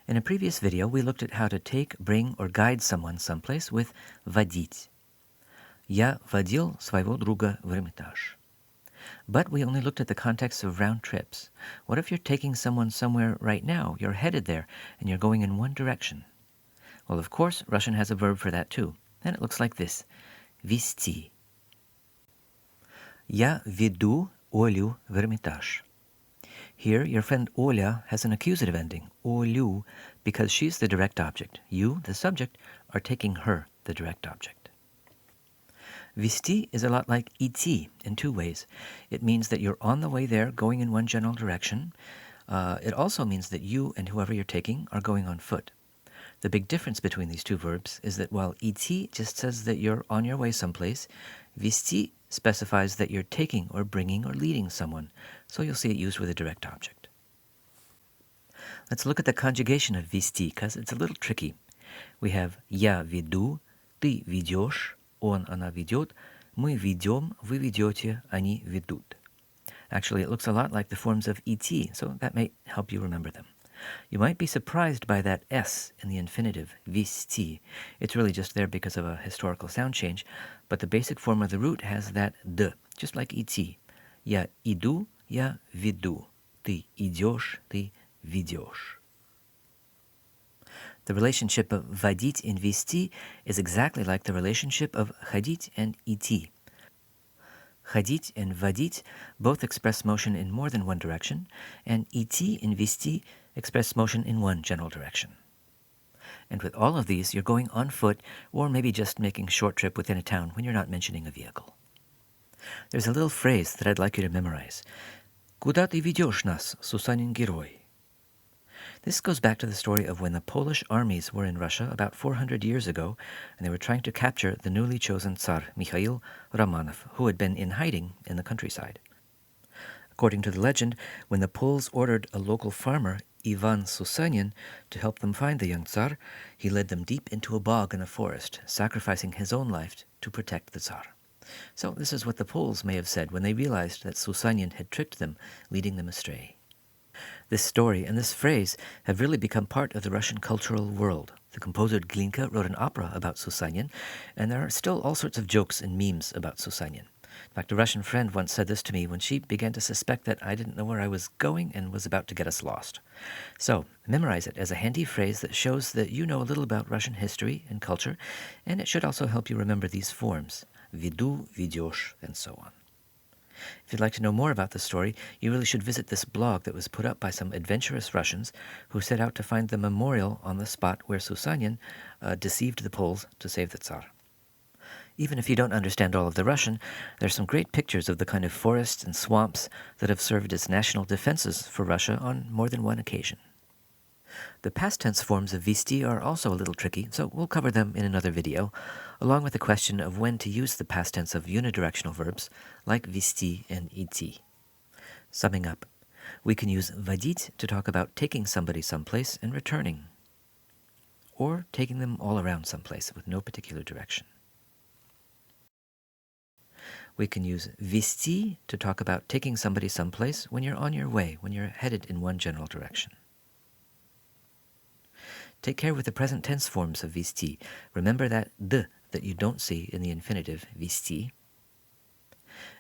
In a previous video, we looked at how to take, bring, or guide someone someplace with вводить. Я водил своего друга в Эрмитаж. But we only looked at the context of round trips. What if you're taking someone somewhere right now, you're headed there, and you're going in one direction? Well, of course, Russian has a verb for that too, and it looks like this. Вести. Я веду Олю в Эрмитаж. Here, your friend Oля has an accusative ending, Olю, because she's the direct object. You, the subject, are taking her, the direct object. Вести is a lot like идти in two ways. It means that you're on the way there, going in one general direction. It also means that you and whoever you're taking are going on foot. The big difference between these two verbs is that while идти just says that you're on your way someplace, вести specifies that you're taking or bringing or leading someone, so you'll see it used with a direct object. Let's look at the conjugation of вести, because it's a little tricky. We have я веду, ты ведешь, он, она ведет, мы ведем, вы ведете, они ведут. Actually, it looks a lot like the forms of идти, so that may help you remember them. You might be surprised by that S in the infinitive, вести. It's really just there because of a historical sound change, but the basic form of the root has that D, just like идти. Я иду, я веду. Ты идешь, ты ведешь. The relationship of вводить and вести is exactly like the relationship of ходить and идти. Ходить and вводить both express motion in more than one direction, and идти and вести express motion in one general direction. And with all of these, you're going on foot or maybe just making a short trip within a town when you're not mentioning a vehicle. There's a little phrase that I'd like you to memorize. Куда ты ведешь нас, Сусанин герой? This goes back to the story of when the Polish armies were in Russia about 400 years ago, and they were trying to capture the newly chosen Tsar, Mikhail Romanov, who had been in hiding in the countryside. According to the legend, when the Poles ordered a local farmer, Ivan Susanin, to help them find the young Tsar, he led them deep into a bog in a forest, sacrificing his own life to protect the Tsar. So this is what the Poles may have said when they realized that Susanin had tricked them, leading them astray. This story and this phrase have really become part of the Russian cultural world. The composer Glinka wrote an opera about Susanin, and there are still all sorts of jokes and memes about Susanin. In fact, a Russian friend once said this to me when she began to suspect that I didn't know where I was going and was about to get us lost. So, memorize it as a handy phrase that shows that you know a little about Russian history and culture, and it should also help you remember these forms, веду, ведешь, and so on. If you'd like to know more about the story, you really should visit this blog that was put up by some adventurous Russians who set out to find the memorial on the spot where Susanin deceived the Poles to save the Tsar. Even if you don't understand all of the Russian, there's some great pictures of the kind of forests and swamps that have served as national defenses for Russia on more than one occasion. The past tense forms of вести are also a little tricky, so we'll cover them in another video, along with the question of when to use the past tense of unidirectional verbs like вести and идти. Summing up, we can use вводить to talk about taking somebody someplace and returning, or taking them all around someplace with no particular direction. We can use ввести to talk about taking somebody someplace when you're on your way, when you're headed in one general direction. Take care with the present tense forms of вести. Remember that d that you don't see in the infinitive вести.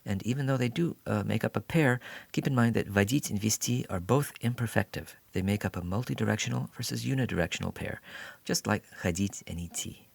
And even though they do make up a pair, keep in mind that вводить and вести are both imperfective. They make up a multidirectional versus unidirectional pair, just like ходить and идти.